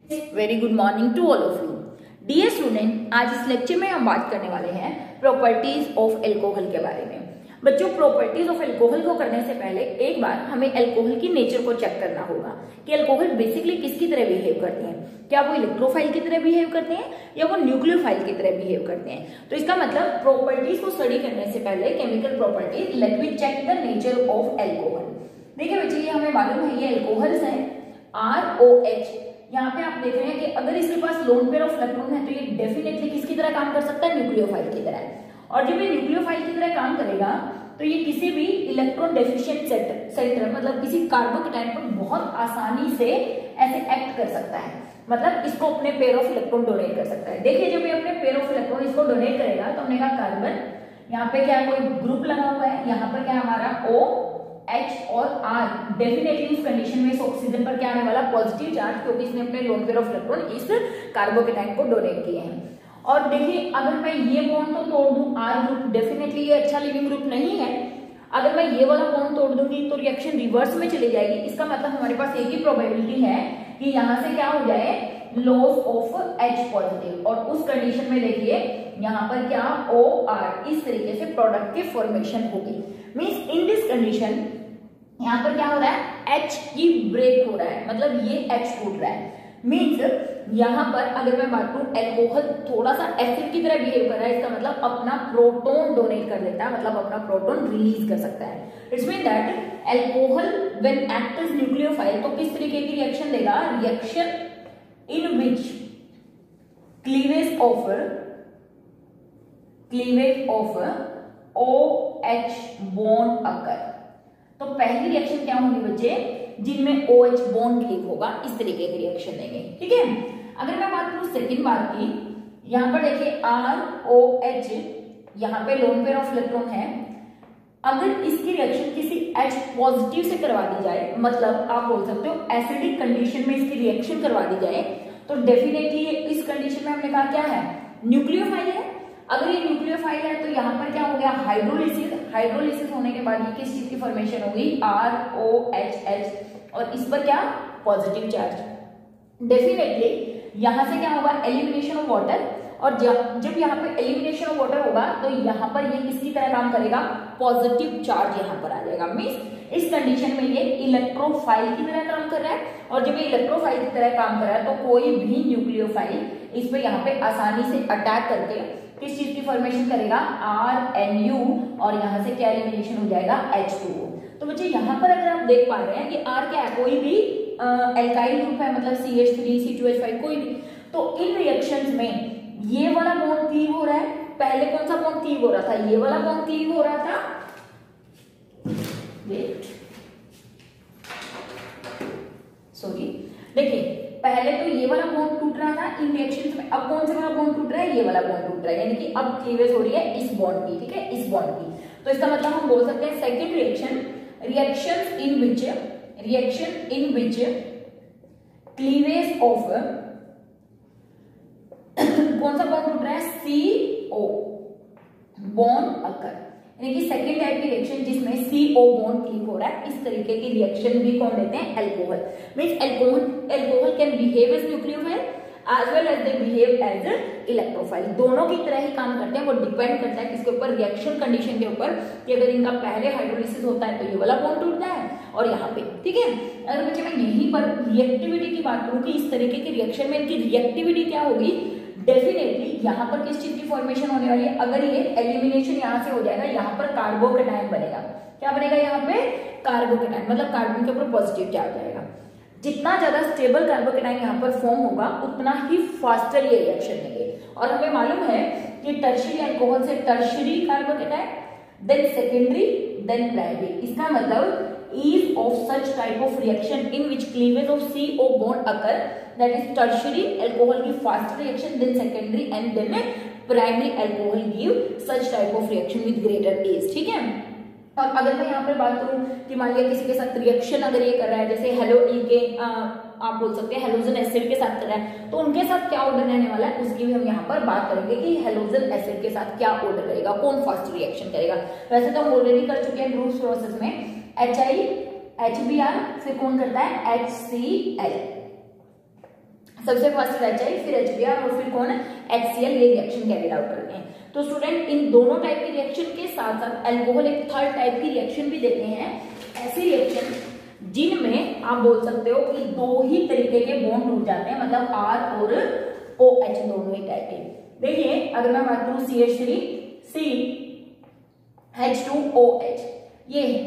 Very good morning to all of you dear student. आज इस lecture में हम बात करने वाले हैं प्रॉपर्टीज ऑफ एल्कोहल के बारे में। बच्चों, प्रॉपर्टीज ऑफ एल्कोहल को करने से पहले एक बार हमें एल्कोहल की नेचर को चेक करना होगा कि एल्कोहल बेसिकली किसकी तरह बिहेव करते हैं। क्या वो इलेक्ट्रोफाइल की तरह बिहेव करते हैं या वो न्यूक्लियोफाइल की तरह बिहेव करते हैं। तो इसका मतलब प्रॉपर्टीज को स्टडी करने से पहले chemical properties, let me check the nature of alcohol. देखिए बच्चे, ये हमें मालूम है ये एल्कोहल्स हैं ROH। यहाँ पे आप देख रहे हैं कि अगर इसके पास लोन पेयर ऑफ इलेक्ट्रॉन है तो ये डेफिनेटली किसकी तरह काम कर सकता है, न्यूक्लियोफाइल की तरह। और जब ये न्यूक्लियोफाइल की तरह काम करेगा तो ये किसी भी इलेक्ट्रॉन डेफिशिएंट सेंटर मतलब किसी कार्बोकेटाइन पर बहुत आसानी से ऐसे एक्ट कर सकता है, मतलब इसको अपने पेयर ऑफ इलेक्ट्रॉन डोनेट कर सकता है। देखिए, जब ये अपने पेयर ऑफ इलेक्ट्रॉन इसको डोनेट करेगा तो हमने कहा कार्बन, यहाँ पे क्या कोई ग्रुप लगा हुआ है, यहाँ पर क्या हमारा OH और R, डेफिनेटली इस कंडीशन में इस ऑक्सीजन पर क्या आने वाला, पॉजिटिव चार्ज, क्योंकि इसने अपने लोन पेयर ऑफ इलेक्ट्रॉन इस कार्बोकेटाइन को डोनेट किए हैं। और देखिए, अगर मैं ये बॉन्ड तो तोड़ दूं R ग्रुप, डेफिनेटली ये अच्छा लिविंग ग्रुप नहीं है। अगर मैं ये वाला बॉन्ड तोड़ दूंगी तो रिएक्शन रिवर्स में चली जाएगी। इसका मतलब हमारे पास एक ही प्रोबेबिलिटी है कि यहाँ से क्या हो जाए, लॉस ऑफ H पॉजिटिव। और उस कंडीशन में देखिए यहाँ पर क्या OR, इस तरीके से प्रोडक्ट की फॉर्मेशन होगी। मींस इन दिस कंडीशन यहाँ पर क्या हो रहा है, H की ब्रेक हो रहा है, मतलब ये H टूट रहा है। मींस यहाँ पर अगर मैं बात करूं, एल्कोहल थोड़ा सा एसिड की तरह बिहेव कर रहा है, इसका मतलब अपना प्रोटॉन डोनेट कर देता है, मतलब अपना प्रोटॉन रिलीज कर सकता है। It's mean that alcohol when act as nucleophile तो किस तरीके की रिएक्शन देगा, reaction in which cleavage of OH bond occur. तो पहली रिएक्शन क्या होगी बच्चे, जिनमें OH बॉन्ड क्लीव होगा, इस तरीके की रिएक्शन देंगे। ठीक है, अगर मैं बात करूं सेकंड बात की, यहां पर देखिए ROH, यहां पे लोन पेयर ऑफ इलेक्ट्रॉन है। अगर इसकी रिएक्शन किसी H पॉजिटिव से करवा दी जाए, मतलब आप बोल सकते हो एसिडिक कंडीशन में इसकी रिएक्शन करवा दी जाए, तो डेफिनेटली इस कंडीशन में हमने कहा क्या है, न्यूक्लियोफाइल है। अगर ये न्यूक्लियोफाइल है तो यहाँ पर क्या हो गया, हाइड्रोलिसिस। हाइड्रोलिसिस होने के बाद ये किस चीज की फॉर्मेशन होगी, ROHH, और इस पर क्या, पॉजिटिव चार्ज। डेफिनेटली यहां से क्या होगा, एलिमिनेशन ऑफ वाटर। और जब यहाँ पे एलिमिनेशन ऑफ वाटर होगा तो यहाँ पर ये किसकी तरह काम करेगा, पॉजिटिव चार्ज यहाँ पर आ जाएगा। मींस इस कंडीशन में ये इलेक्ट्रोफाइल की तरह काम कर रहा है। और जब ये इलेक्ट्रोफाइल की तरह काम कर रहा है तो कोई भी न्यूक्लियोफाइल इस पर यहाँ पे आसानी से अटैक करके किस चीज की फॉर्मेशन करेगा, RNU, और यहाँ से क्या एलिमिनेशन हो जाएगा, H2O। तो बच्चे यहाँ पर अगर आप देख पा रहे हैं कि R क्या है, कोई भी एल्काइल ग्रुप है, मतलब CH3, C2H5, कोई भी। तो इन रिएक्शंस में ये वाला बॉन्ड क्लीव हो रहा है। पहले कौन सा बॉन्ड क्लीव हो रहा था, ये वाला बॉन्ड क्लीव हो रहा था। सॉरी, देखिए पहले तो ये वाला बॉन्ड टूट रहा था इन रिएक्शंस में। अब कौन सा वाला बॉन्ड टूट रहा है, ये वाला बॉन्ड टूट रहा है, यानी कि अब क्लीवेज हो रही है इस बॉन्ड की। ठीक है, इस बॉन्ड की। तो इसका मतलब हम बोल सकते हैं second reaction, reaction in which cleavage of कौन सा बॉन्ड टूट रहा है, CO बॉन्ड अकर, यानी कि सेकेंड टाइप की रिएक्शन जिसमें CO बॉन्ड क्लीव हो रहा है। इस तरीके की रिएक्शन भी कौन देते हैं, alcohol. Means alcohol can behave as nucleophile as well as they behave as electrophile. दोनों की तरह ही काम करते हैं। वो डिपेंड करता है किसके ऊपर, रिएक्शन कंडीशन के ऊपर, कि अगर इनका पहले हाइड्रोलिसिस होता है तो ये वाला बॉन्ड टूटता है और यहाँ पे। ठीक है, अगर बच्चे मैं यहीं पर रिएक्टिविटी की बात करूं कि इस तरीके की रिएक्शन में इनकी रिएक्टिविटी क्या होगी, डेफिनेटली यहाँ पर किस चीज की फॉर्मेशन होने वाली है, अगर ये एलिमिनेशन यहाँ से हो जाएगा, यहाँ पर कार्बोकेटाइन बनेगा। क्या बनेगा यहाँ पे, कार्बोकेटाइन, मतलब कार्बन के ऊपर पॉजिटिव चार्ज आएगा। जितना ज्यादा स्टेबल कार्बोकेटाइन यहाँ पर फॉर्म होगा उतना ही फास्टर ये रिएक्शन देंगे। और हमें मालूम है कि टर्शियरी अल्कोहल से tertiary carbocation, then secondary, then primary. इसका मतलब is of such type of reaction in which cleavage of CO bond occur, that is tertiary alcohol give faster reaction, then secondary and then primary alcohol give such type of reaction with greater ease। ठीक है, और अगर मैं यहाँ पर बात करूं कि मान लिया किसी के साथ रिएक्शन अगर ये कर रहा है, जैसे हेलोइन के आप बोल सकते हैं हेलोजन एसिड के साथ कर रहा है, तो उनके साथ क्या ऑर्डर रहने वाला है उसकी भी हम यहाँ पर बात करेंगे कि हेलोजन एसिड के साथ क्या ऑर्डर करेगा, कौन फास्ट रिएक्शन करेगा। वैसे तो हम ऑलरेडी कर चुके हैं ग्रुप प्रोसेस में, HI HBr, फिर कौन करता है HCl। सबसे फर्स्ट HI, फिर HBr और फिर कौन HCl, ये रिएक्शन कैरिड आउट करते हैं। तो स्टूडेंट इन दोनों टाइप की रिएक्शन के साथ साथ अल्कोहल एक थर्ड टाइप की रिएक्शन भी देते हैं, ऐसी रिएक्शन जिनमें आप बोल सकते हो कि दो ही तरीके के बॉन्ड टूट जाते हैं, मतलब R और OH दोनों ही टाइप के। देखिए अगर मैं बात करूं CH3 CH2OH ये है,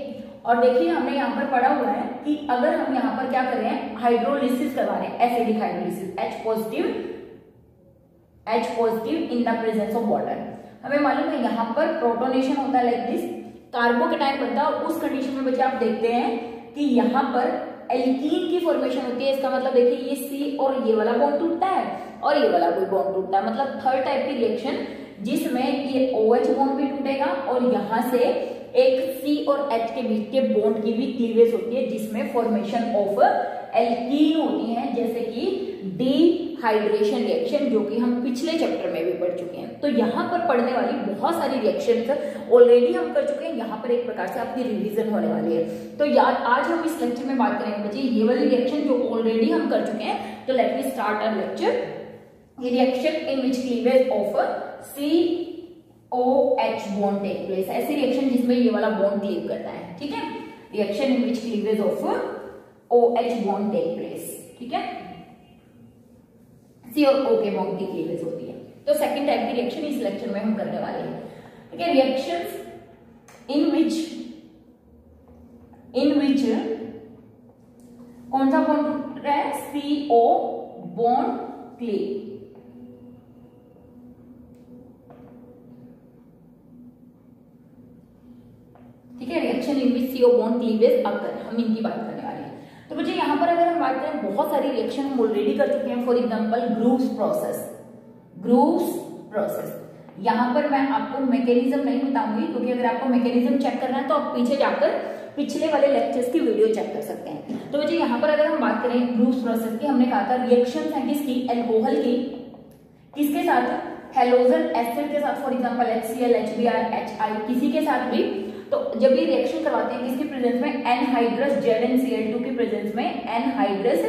और देखिए हमने यहाँ पर पढ़ा हुआ है कि अगर हम यहाँ पर क्या कर रहे हैं, हाइड्रोलिसिस करवा रहे हैं, acidic hydrolysis, H positive in the presence of water. हमें मालूम है यहाँ पर प्रोटोनेशन होता है लाइक दिस, कार्बोकेटाइन बनता है, और उस कंडीशन में बच्चे आप देखते हैं कि यहाँ पर एल्कीन की फॉर्मेशन होती है। इसका मतलब देखिए ये C और ये वाला बॉन्ड टूटता है और ये वाला कोई बॉन्ड टूटता है, मतलब थर्ड टाइप की रिएक्शन जिसमें ये OH बॉन्ड भी टूटेगा और यहाँ से एक C और H के बीच के बॉन्ड की भी क्लीवेज होती है, जिसमें फॉर्मेशन ऑफ एल्कीन होती है, जैसे कि डिहाइड्रेशन रिएक्शन, जो कि हम पिछले चैप्टर में भी पढ़ चुके हैं। तो यहाँ पर पढ़ने वाली बहुत सारी रिएक्शंस ऑलरेडी हम कर चुके हैं, यहाँ पर एक प्रकार से आपकी रिवीजन होने वाली है। तो यार आज हम इस लेक्चर में बात करेंगे बच्चे ये वाली रिएक्शन जो ऑलरेडी हम कर चुके हैं। तो let me start our lecture. Reaction in which cleavage of COH bond take place, ऐसी रिएक्शन जिसमें ये वाला बॉन्ड क्लीव करता है, ठीक है। Reaction in which cleavage of OH bond take place, ठीक है, C और O के बॉन्ड की क्लीवेज होती है। तो सेकंड टाइप की रिएक्शन इस लेक्चर में हम करने वाले हैं, ठीक है। रिएक्शंस इन विच कौन सा बॉन्ड टूट रहा है, CO बॉन्ड क्लीव, ठीक है। Reaction in which CO bond cleavage occur, हम इनकी बात करने वाले हैं। तो बच्चे यहाँ पर अगर हम बात करें, बहुत सारी रिएक्शन हम ऑलरेडी कर चुके हैं। फॉर एग्जांपल ग्रूव्स प्रोसेस, यहाँ पर मैं आपको मैकेनिज्म नहीं बताऊंगी, क्योंकि अगर आपको मैकेनिज्म चेक करना है तो आप पीछे जाकर पिछले वाले लेक्चर्स की वीडियो चेक कर सकते हैं। तो बच्चे यहाँ पर अगर हम बात करें ग्रूव्स प्रोसेस की, हमने कहा था रिएक्शन है किसकी, एल्कोहल की, किसके साथ, हेलोजन एसिड के साथ, for example HCl, HBr, HI, किसी के साथ भी। तो जब ये रिएक्शन करवाते हैं किसकी प्रेजेंस में, एनहाइड्रस ZnCl2 की प्रेजेंस में, एनहाइड्रस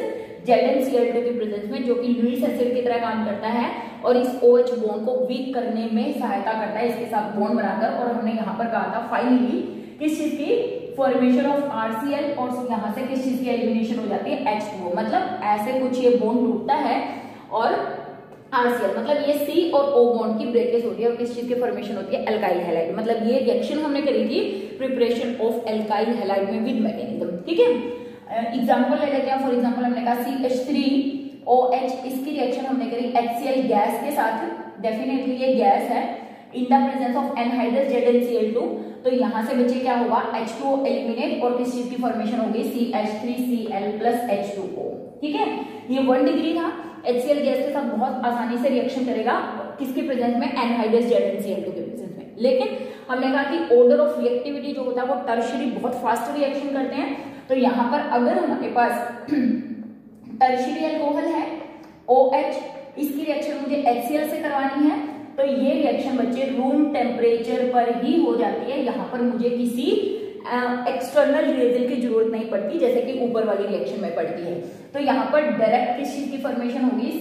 ZnCl2 की प्रेजेंस में, जो कि लुईस एसिड की तरह काम करता है और इस OH बॉन्ड को वीक करने में सहायता करता है, इसके साथ बॉन्ड बनाकर। और हमने यहाँ पर कहा था फाइनली किस चीज की, फॉर्मेशन ऑफ RCl, और यहाँ से किस चीज की एलिमिनेशन हो जाती है, H2O। मतलब ऐसे कुछ ये बॉन्ड टूटता है और RCl, मतलब ये C और O बॉन्ड की ब्रेकेज होती है और किस चीज की फॉर्मेशन होती है, एल्काइल हैलाइड। मतलब ये रिएक्शन हमने करी थी प्रिपरेशन ऑफ एल्काइल हैलाइड में विद मैकेनिज्म, ठीक है। एग्जांपल ले लेते हैं। फॉर एग्जांपल हमने कहा CH3OH, इसकी रिएक्शन हमने करी HCl गैस के साथ, डेफिनेटली ये गैस है, इन the presence of anhydrous ZnCl2। तो यहाँ से बच्चे क्या होगा, H2O एलिमिनेट और किस चीज की फॉर्मेशन होगी, CH3Cl प्लस H2O, ठीक है। ये 1 डिग्री था, HCl गैस के साथ बहुत आसानी से रिएक्शन करेगा, किसकी प्रेजेंस में, एनहाइड्रस ZnCl2 के प्रेजेंस में। लेकिन हमने कहा कि ऑर्डर ऑफ रिएक्टिविटी जो होता है वो टर्शियरी बहुत फास्ट रिएक्शन करते हैं। तो यहाँ पर अगर हमारे पास टर्शियरी अल्कोहल है OH, इसकी रिएक्शन मुझे HCl से करवानी है, तो ये रिएक्शन बच्चे रूम टेम्परेचर पर ही हो जाती है। यहाँ पर मुझे किसी एक्सटर्नल रिएजेंट की जरूरत नहीं पड़ती, जैसे कि ऊपर वाली रिएक्शन में पड़ती है। तो यहाँ पर डायरेक्ट किस चीज की फॉर्मेशन होगी,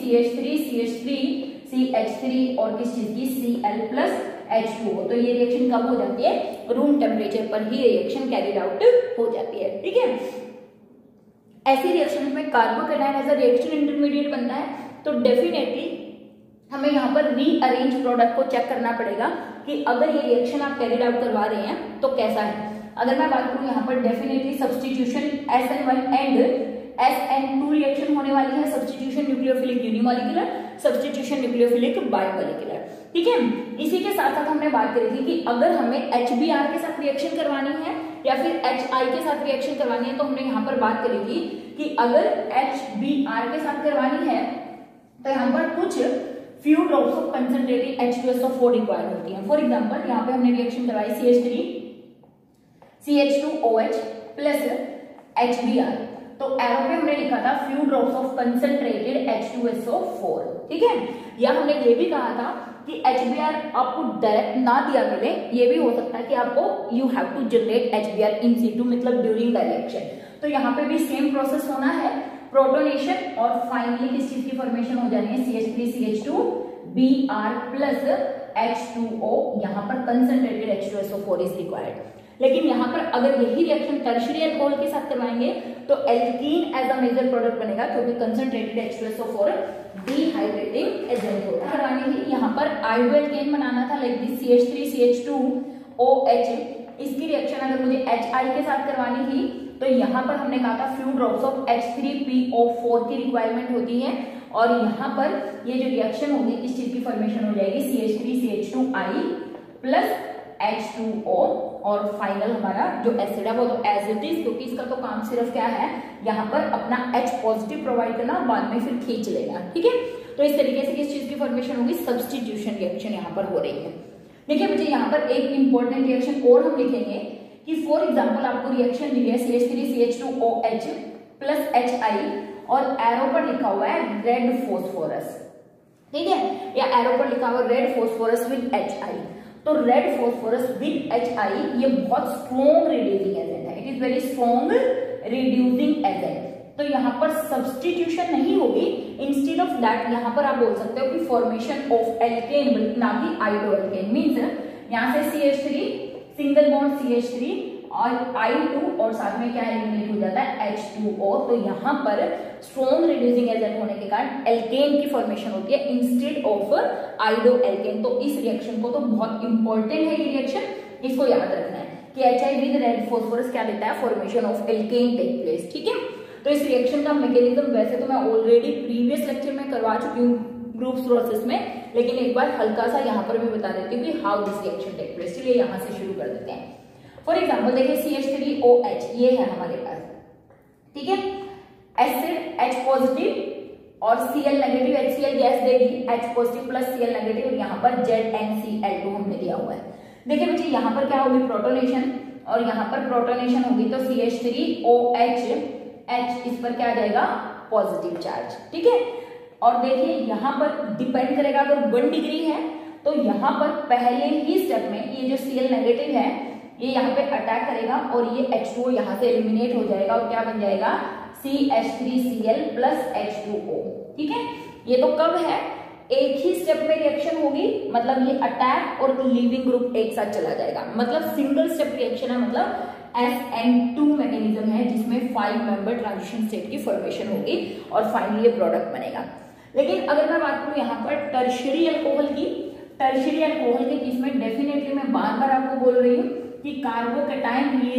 CH3 और किस चीज की, Cl प्लस H2O। तो ये रिएक्शन कब हो जाती है, रूम टेम्परेचर पर ही रिएक्शन कैरिड आउट हो जाती है, ठीक है। ऐसी रिएक्शन में carbocation as a reaction intermediate बनता है। तो डेफिनेटली हमें यहाँ पर रीअरेंज प्रोडक्ट को चेक करना पड़ेगा कि अगर ये रिएक्शन आप कैरिड आउट करवा रहे हैं तो कैसा है। अगर मैं बात करूं यहाँ पर definitely substitution SN1 and SN2 reaction होने वाली है, substitution nucleophilic unimolecular, substitution nucleophilic biomolecular, ठीक है। इसी के साथ साथ हमने बात करी थी कि अगर हमें HBr के साथ रिएक्शन करवानी है या फिर HI के साथ रिएक्शन करवानी है, तो हमने यहाँ पर बात करी थी कि अगर HBr के साथ करवानी है तो यहाँ पर कुछ few drops of concentrated H2SO4 required होती है। फॉर एग्जांपल यहाँ पे हमने रिएक्शन करवाई CH2OH प्लस HBr, तो एरो पे हमने लिखा था few drops of concentrated H2SO4, ठीक है। या हमने ये भी कहा था कि HBr आपको डायरेक्ट ना दिया मिले, ये भी हो सकता है कि आपको you have to generate HBr in situ, मतलब ड्यूरिंग द रिएक्शन। तो यहाँ पे भी सेम प्रोसेस होना है। प्रोटोनेशन और फाइनली किस चीज की फॉर्मेशन हो जानी है, CH3CH2 Br प्लस H2O, यहाँ पर कंसंट्रेटेड H2SO4 इज रिक्वायर्ड। लेकिन यहाँ पर अगर यही रिएक्शन टर्शियरी अल्कोहल के साथ करवाएंगे तो alkene as a major product बनेगा, क्योंकि कंसंट्रेटेड H2SO4 डिहाइड्रेटिंग एजेंट होता है। करवाने की यहाँ पर आयोडो एल्केन बनाना था, लाइक दिस CH3CH2OH। इसकी रिएक्शन अगर मुझे HI के साथ करवानी थी तो यहाँ पर हमने कहा था फ्यू ड्रॉप्स ऑफ H3PO4 की रिक्वायरमेंट होती है, और यहाँ पर ये जो रिएक्शन होगी इस चीज की फॉर्मेशन हो जाएगी CH3CH2I प्लस H2O, और फाइनल हमारा जो एसिड है वो तो एज इट इज, क्योंकि इसका तो काम सिर्फ क्या है यहाँ पर अपना H पॉजिटिव प्रोवाइड करना, बाद में फिर खींच लेना, ठीक है। तो इस तरीके से किस चीज की फॉर्मेशन होगी, सब्स्टिट्यूशन रिएक्शन यहाँ पर हो रही है। देखिए बच्चे यहाँ पर एक इंपॉर्टेंट रिएक्शन और हम लिखेंगे कि फॉर एग्जाम्पल आपको रिएक्शन दी है CH3CH2OH प्लस HI और एरो पर लिखा हुआ है रेड फोस्फोरस, ठीक है, या एरो पर लिखा हुआ है रेड फोस्फोरस विद HI। तो रेड फोस्फोरस विद HI ये बहुत स्ट्रॉन्ग रिड्यूसिंग एजेंट है, it is very strong reducing agent. तो यहाँ पर सब्स्टिट्यूशन नहीं होगी, इंस्टेड ऑफ दैट यहाँ पर आप बोल सकते हो कि फॉर्मेशन ऑफ एल्केन ना कि आयोडो एल्केन। मींस यहाँ से CH3 सिंगल बॉन्ड CH3 और I2 और साथ में क्या एलिमिनेट हो जाता है H2O। तो यहाँ पर स्ट्रॉन्ग रिड्यूसिंग एजेंट होने के कारण एल्केन की फॉर्मेशन होती है इंस्टेड ऑफ आयोडो एल्केन। तो इस रिएक्शन को तो बहुत इंपॉर्टेंट है ये रिएक्शन, इसको याद रखना है कि HI विद रेड फोस्फोरस क्या देता है, formation of alkene take place, ठीक है। तो इस रिएक्शन का मैकेनिज्म वैसे तो मैं ऑलरेडी प्रीवियस लेक्चर में करवा चुकी हूँ ग्रुप्स प्रोसेस में, लेकिन एक बार हल्का सा यहाँ पर भी बता देती हूँ कि how this reaction take place. चलिए यहाँ से शुरू कर देते हैं। फॉर एग्जाम्पल देखिए CH3OH ये है हमारे पास, ठीक है, एसिड H पॉजिटिव और Cl नेगेटिव, HCl गैस देगी H positive plus Cl negative, यहाँ पर ZnCl2 हमने दिया हुआ है। देखिए बच्चे यहाँ पर क्या होगी, प्रोटोनेशन, और यहाँ पर प्रोटोनेशन होगी तो CH3OH H इस पर क्या आ जाएगा, पॉजिटिव चार्ज, ठीक है। और देखिए यहाँ पर डिपेंड करेगा, अगर 1 डिग्री है तो यहाँ पर पहले ही स्टेप में ये जो Cl नेगेटिव है ये यहाँ पे अटैक करेगा और ये H2O यहाँ से एलिमिनेट हो जाएगा और क्या बन जाएगा, CH3Cl प्लस H2O, ठीक है। ये तो कब है, एक ही स्टेप में रिएक्शन होगी, मतलब ये अटैक और लीविंग ग्रुप एक साथ चला जाएगा, मतलब सिंगल स्टेप रिएक्शन है, मतलब SN2 मैकेनिज्म है जिसमें 5 मेंबर ट्रांजिशन स्टेट की फॉर्मेशन होगी और फाइनली ये प्रोडक्ट बनेगा। लेकिन अगर मैं बात करूं यहाँ पर टर्शियरी अल्कोहल की, टर्शियरी अल्कोहल के केस में डेफिनेटली मैं बार बार आपको बोल रही हूँ कि कार्बोकैटायन ये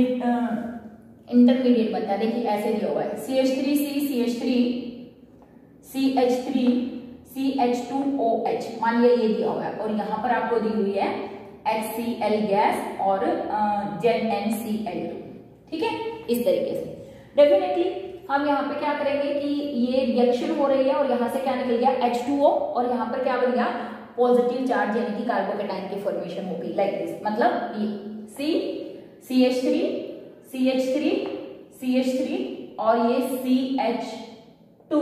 इंटरमीडिएट बनता है। देखिए ऐसे दिया हुआ है CH3C CH3 CH3 CH2OH, मान लिया ये दिया हुआ है, और यहाँ पर आपको दी हुई है HCl गैस और ZnCl2, ठीक है। इस तरीके से डेफिनेटली हम यहाँ पे क्या करेंगे कि ये रिएक्शन हो रही है और यहाँ से क्या निकल गया H2O और यहाँ पर क्या बन गया, पॉजिटिव चार्ज, यानी कि कार्बोकैटायन की फॉर्मेशन होगी लाइक दिस, मतलब ये CH3 CH3 CH3 और ये CH2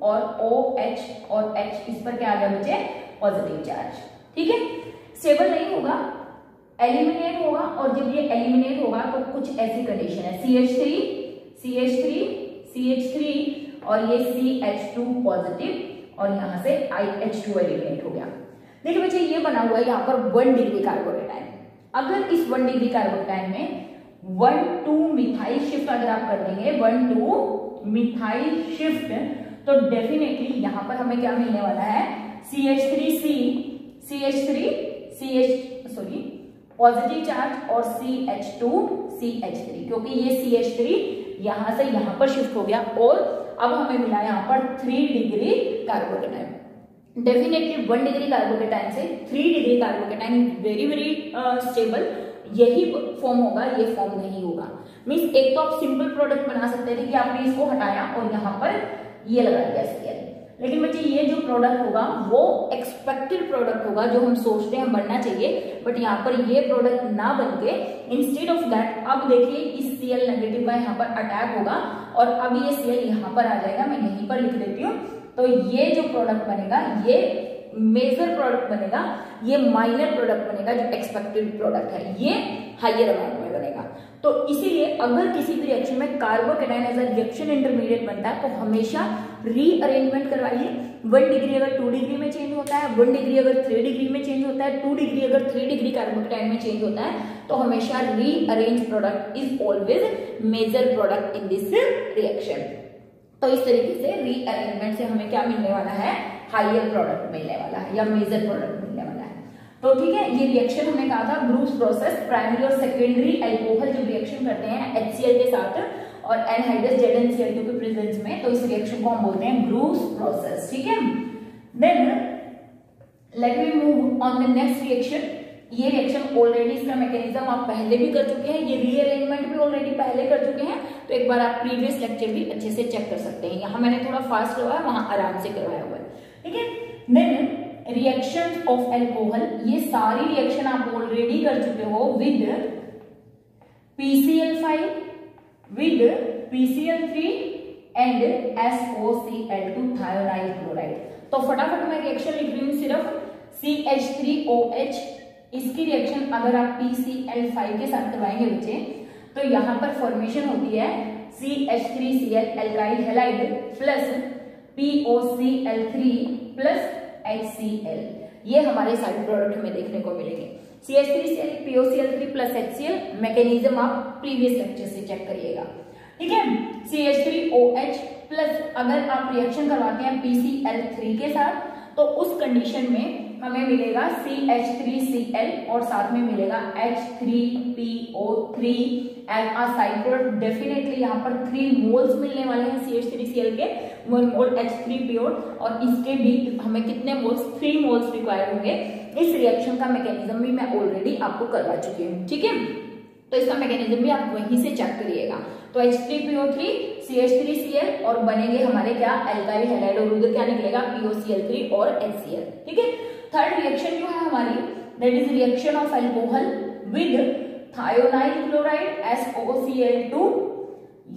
और OH और H, इस पर क्या आ गया बच्चे, पॉजिटिव चार्ज, ठीक है। स्टेबल नहीं होगा, एलिमिनेट होगा, और जब ये एलिमिनेट होगा तो कुछ ऐसी कंडीशन है CH3 और ये CH2 पॉजिटिव और यहाँ से H2 एलिमिनेट हो गया। देखिए बच्चे ये बना हुआ है यहाँ पर 1 डिग्री कार्बोकैटायन। अगर इस 1 डिग्री कार्बोकैटायन में 1,2 मिथाइल शिफ्ट अगर आप कर देंगे, 1,2 मिथाइल शिफ्ट, तो डेफिनेटली यहाँ पर हमें क्या मिलने वाला है, पॉजिटिव चार्ज और CH3, क्योंकि ये CH3 यहाँ से यहाँ पर शिफ्ट हो गया और अब हमें मिला यहाँ पर 3 degree carbocation. Definitely 1 degree carbocation से 3 degree carbocation very very stable, यही फॉर्म होगा, ये फॉर्म नहीं होगा। मीन्स एक तो आप सिंपल प्रोडक्ट बना सकते थे कि आपने इसको हटाया और यहाँ पर ये लगा दिया Cl, लेकिन बच्चे ये जो प्रोडक्ट होगा वो एक्सपेक्टेड प्रोडक्ट होगा, जो हम सोचते हैं बनना चाहिए, बट यहाँ पर ये प्रोडक्ट ना बन के इंस्टेड ऑफ दैट, अब देखिए इस Cl नेगेटिव का यहाँ पर अटैक होगा और अब ये Cl यहाँ पर आ जाएगा, मैं यहीं पर लिख देती हूँ। तो ये जो प्रोडक्ट बनेगा ये मेजर प्रोडक्ट बनेगा, ये माइनर प्रोडक्ट बनेगा, जो एक्सपेक्टेड प्रोडक्ट है ये हाइयर अमाउंट में बनेगा। तो इसीलिए अगर किसी भी रिएक्शन में carbocation as a reaction intermediate बनता है तो हमेशा रीअरेंजमेंट करवाइए। 1 डिग्री अगर 2 डिग्री में चेंज होता है, 1 डिग्री अगर 3 डिग्री में चेंज होता है, 2 डिग्री अगर 3 डिग्री कार्बोकेटायन में चेंज होता है, तो हमेशा rearrange product is always major product in this reaction. तो इस तरीके से रीअरेंजमेंट से हमें क्या मिलने वाला है, हायर प्रोडक्ट मिलने वाला है या मेजर प्रोडक्ट मिलने वाला है। तो ठीक है, ये रिएक्शन हमने कहा था ब्रूस प्रोसेस, प्राइमरी और सेकेंडरी एल्कोहल जब रिएक्शन करते हैं HCl के साथ और एनहाइड्रस ZnCl2 के प्रेजेंस में, तो इस रिएक्शन को हम बोलते हैं ब्रूस प्रोसेस। ठीक है, then let me move on the next reaction. ये रिएक्शन ऑलरेडी इसका मैकेनिज्म आप पहले भी कर चुके हैं, ये रीअरेंजमेंट भी ऑलरेडी पहले कर चुके हैं, तो एक बार आप प्रीवियस लेक्चर भी अच्छे से चेक कर सकते हैं। यहाँ मैंने थोड़ा फास्ट करवाया, वहां आराम से करवाया हुआ है। ठीक है, देन रिएक्शन ऑफ एल्कोहल, ये सारी रिएक्शन आप ऑलरेडी कर चुके हो with PCl5, with PCl3 and SOCl2 thionyl chloride. तो फटाफट मैं रिएक्शन लिख रही हूं, सिर्फ CH3OH, इसकी रिएक्शन अगर आप PCl5 के साथ करवाएंगे बच्चे, तो यहां पर फॉर्मेशन होती है CH3Cl alkyl halide plus POCl3 plus HCl। ये हमारे साइड प्रोडक्ट में देखने को मिलेंगे। CH3Cl POCl3 plus HCl, mechanism आप प्रीवियस लेक्चर से चेक करिएगा। ठीक है, CH3OH प्लस अगर आप रिएक्शन करवाते हैं PCl3 के साथ, तो उस कंडीशन में हमें मिलेगा CH3Cl और साथ में मिलेगा H3PO3 as a side product. Definitely यहाँ पर 3 मोल्स मिलने वाले हैं CH3Cl के, 1 मोल H3PO, और इसके भी हमें कितने मोल्स, 3 मोल्स रिक्वायर होंगे। इस रिएक्शन का मैकेनिज्म भी मैं ऑलरेडी आपको करवा चुकी हूँ। ठीक है, तो इसका मैकेनिज्म भी आप वहीं से चेक करिएगा। तो H3PO3 CH3Cl और बनेंगे हमारे क्या, एल्काइल हैलाइड, और उधर क्या निकलेगा, POCl3 और HCl। ठीक है, थर्ड रिएक्शन जो है हमारी, that is reaction of alcohol with thionyl chloride SOCl2।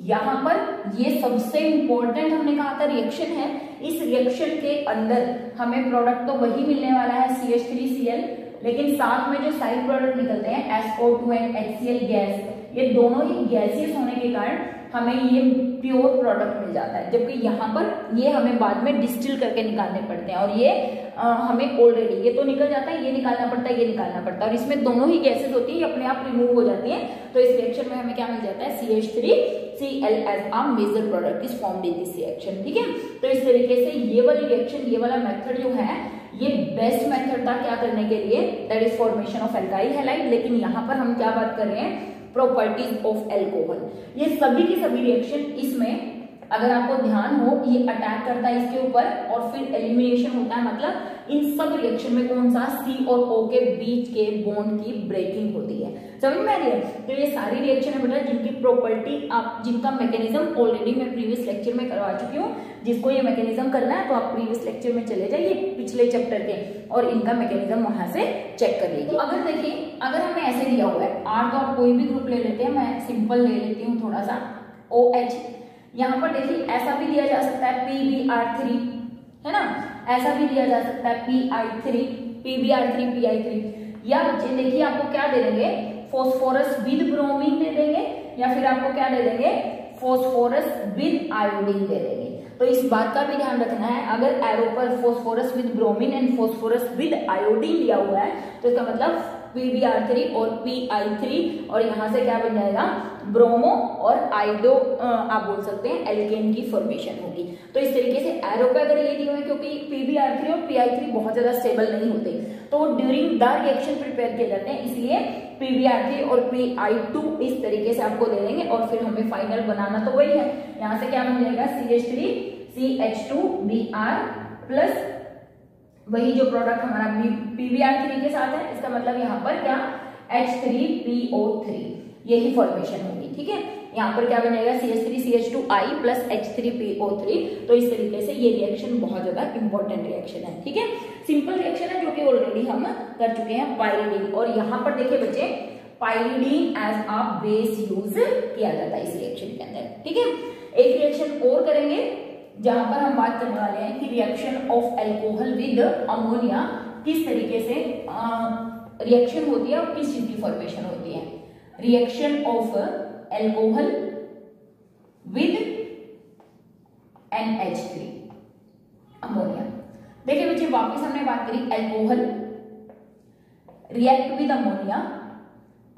यहां पर ये सबसे इंपॉर्टेंट हमने कहा था रिएक्शन है। इस रिएक्शन के अंदर हमें प्रोडक्ट तो वही मिलने वाला है CH3Cl, लेकिन साथ में जो साइड प्रोडक्ट निकलते हैं SO2 एंड HCl गैस, ये दोनों ही गैसियस होने के कारण हमें ये प्योर प्रोडक्ट मिल जाता है, जबकि यहाँ पर ये हमें बाद में डिस्टिल करके निकालने पड़ते हैं, और ये हमें ऑलरेडी ये तो निकल जाता है, ये निकालना पड़ता है, ये निकालना पड़ता है, और इसमें दोनों ही गैसेस होती है, ये अपने आप रिमूव हो जाती हैं। तो इस रिएक्शन में हमें क्या मिल जाता है, CH3Cl as a major product is formed in this reaction. ठीक है, तो इस तरीके से ये वाली रिएक्शन, ये वाला मेथड जो है, ये बेस्ट मेथड था क्या करने के लिए, that is formation of alkyl halide. लेकिन यहाँ पर हम क्या बात कर रहे हैं, प्रॉपर्टीज ऑफ एल्कोहल। ये सभी की सभी रिएक्शन, इसमें अगर आपको ध्यान हो, ये अटैक करता है इसके ऊपर और फिर एलिमिनेशन होता है, मतलब इन सब रिएक्शन में कौन सा, C और O के बीच के बॉन्ड की ब्रेकिंग होती है। समझ में आ रही है? तो ये सारी रिएक्शन है बेटा जिनकी प्रॉपर्टी आप, जिनका मैकेनिज्म ऑलरेडी मैं प्रीवियस लेक्चर में करवा चुकी हूँ। जिसको ये मैकेनिज्म करना है तो आप प्रीवियस लेक्चर में चले जाइए पिछले चैप्टर के, और इनका मैकेनिज्म वहां से चेक कर लीजिए। अगर देखिए, अगर हमें ऐसे दिया हुआ है R, तो आप कोई भी ग्रुप ले लेते हैं, मैं सिंपल ले लेती हूँ थोड़ा सा, OH। यहाँ पर देखिए ऐसा भी दिया जा सकता है PbR3, है ना, ऐसा भी दिया जा सकता है PI3, PbR3 PI3, या बच्चे देखिए आपको क्या दे देंगे, फॉस्फोरस विद ब्रोमीन दे देंगे, या फिर आपको क्या दे देंगे, फॉस्फोरस विद आयोडीन दे देंगे। तो इस बात का भी ध्यान रखना है, अगर एरो पर phosphorus with bromine and phosphorus with iodine दिया हुआ है, तो इसका मतलब PbR3 और PI3, और यहाँ से क्या बन जाएगा, ब्रोमो और आइडो, आप बोल सकते हैं एल्केन की फॉर्मेशन होगी। तो इस तरीके से एरो पे अगर ये दिए हुए, क्योंकि PbR3 और PI3 बहुत ज्यादा स्टेबल नहीं होते, तो ड्यूरिंग द रिएक्शन प्रिपेयर किए जाते हैं, इसलिए PbR3 और PI2 इस तरीके से आपको दे देंगे, और फिर हमें फाइनल बनाना तो वही है। यहाँ से क्या बन जाएगा, CH3CH2Br प्लस वही जो प्रोडक्ट हमारा PbR3 के साथ है, इसका मतलब यहाँ पर क्या, H3PO3, यही फॉर्मेशन होगी। ठीक है, यहाँ पर क्या बनेगा, CH3CH2I प्लस H3PO3। तो इस तरीके से ये रिएक्शन बहुत ज्यादा इंपॉर्टेंट रिएक्शन है। ठीक है, सिंपल रिएक्शन है जो कि ऑलरेडी हम कर चुके हैं, पाइरीडीन। और यहाँ पर देखिए बच्चे, pyridine as a base use किया जाता है इस रिएक्शन के अंदर। ठीक है, एक रिएक्शन और करेंगे जहां पर हम बात करने वाले हैं कि reaction of alcohol with ammonia किस तरीके से रिएक्शन होती है और किस चीज की फॉर्मेशन होती है। Reaction of alcohol with NH3 ammonia. देखिए बच्चे वापस हमने बात करी alcohol react with ammonia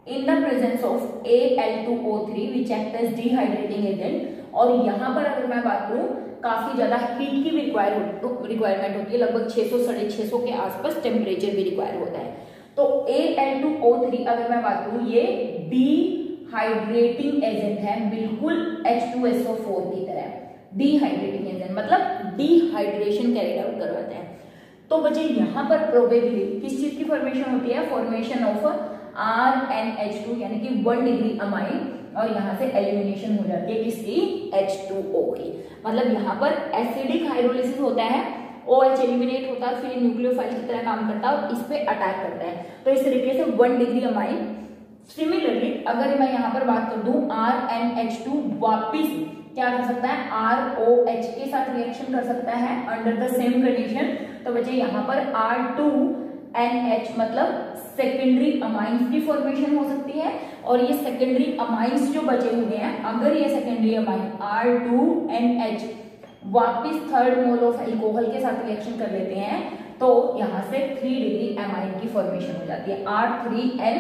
in the presence of Al2O3 which act as dehydrating agent. और यहां पर अगर मैं बात करूं काफी ज्यादा हीट की भी रिक्वायरमेंट होती है, लगभग 600 650 के आसपास टेम्परेचर भी रिक्वायर होता है। तो Al2O3 अगर मैं बात करूं ये डिहाइड्रेटिंग एजेंट है, बिल्कुल H2SO4 की तरह। डिहाइड्रेटिंग एजेंट मतलब डिहाइड्रेशन कैरी आउट करवाते हैं। तो बच्चे यहाँ पर प्रोबेबली किस चीज की फॉर्मेशन होती है, फॉर्मेशन ऑफ RNH2 यानी कि 1 डिग्री अमाइन, और यहाँ से एलिमिनेशन हो जाती है किसकी, H2O की। मतलब यहाँ पर एसिडिक हाइड्रोलिसिस होता है, OH एलिमिनेट होता है, फिर न्यूक्लियोफाइल की तरह काम करता है और इस पे अटैक करता है। तो इस तरीके से 1 डिग्री अमाइन। सिमिलरली अगर मैं यहाँ पर बात कर दूं RNH2 वापिस क्या कर सकता है, ROH के साथ रिएक्शन कर सकता है अंडर द सेम कंडीशन। तो बच्चे यहाँ पर R2NH मतलब सेकेंडरी अमाइंस की फॉर्मेशन हो सकती है, और ये सेकेंडरी अमाइंस जो बचे हुए हैं, अगर ये सेकेंडरी अमाइन R2NH वापिस थर्ड मोल ऑफ एल्कोहल के साथ रिएक्शन कर लेते हैं तो यहाँ से 3 डिग्री अमाइन की फॉर्मेशन हो जाती है, R3N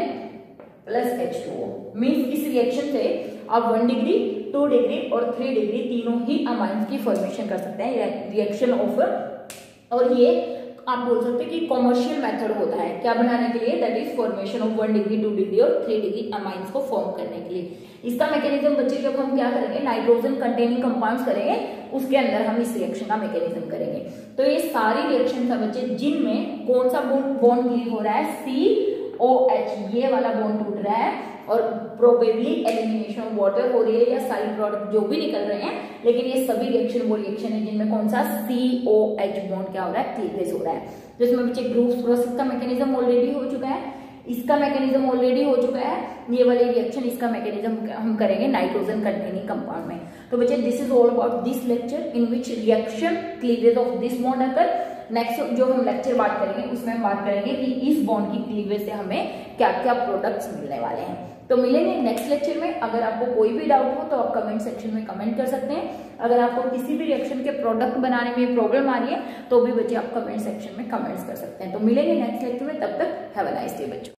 प्लस H2O। मीन्स इस रिएक्शन से आप 1 डिग्री 2 डिग्री और 3 डिग्री तीनों ही अमाइंस की फॉर्मेशन कर सकते हैं रिएक्शन ऑफ। और ये आप बोल सकते हैं कि कॉमर्शियल मेथड होता है क्या बनाने के लिए, that is formation of 1 degree 2 degree और 3 डिग्री अमाइंस को फॉर्म करने के लिए। इसका मैकेनिज्म बच्चे जब हम क्या करेंगे, नाइट्रोजन कंटेनिंग कंपाउंड्स करेंगे उसके अंदर हम इस रिएक्शन का मैकेनिज्म करेंगे। तो ये सारी रिएक्शन था बच्चे जिनमें कौन सा बॉन्ड क्लीव हो रहा है, COH ये वाला बॉन्ड टूट रहा है, और प्रोबेबली एलिमिनेशन ऑफ वाटर हो रही है या साइड प्रोडक्ट जो भी निकल रहे हैं, लेकिन ये सभी रिएक्शन वो रिएक्शन है जिनमें कौन सा COH बॉन्ड क्या हो रहा है, क्लीवेज हो रहा है। जिसमें बच्चे ग्रुप्स प्रोसेस का मैकेनिज्म ऑलरेडी हो चुका है, इसका मैकेनिज्म ऑलरेडी हो चुका है, ये वाली रिएक्शन इसका मैकेनिज्म हम करेंगे नाइट्रोजन कंटेनिंग कंपाउंड में। तो बच्चे this is all about this lecture in which reaction cleavage of this bond occur. Next जो हम लेक्चर बात करेंगे उसमें हम बात करेंगे कि इस बॉन्ड की क्लीवेज से हमें क्या क्या प्रोडक्ट्स मिलने वाले हैं। तो मिलेंगे नेक्स्ट लेक्चर में। अगर आपको कोई भी डाउट हो तो आप कमेंट सेक्शन में कमेंट कर सकते हैं। अगर आपको किसी भी रिएक्शन के प्रोडक्ट बनाने में प्रॉब्लम आ रही है तो भी बच्चे आप कमेंट सेक्शन में कमेंट्स कर सकते हैं। तो मिलेंगे नेक्स्ट लेक्चर में, तब तक हैव अ नाइस डे बच्चों।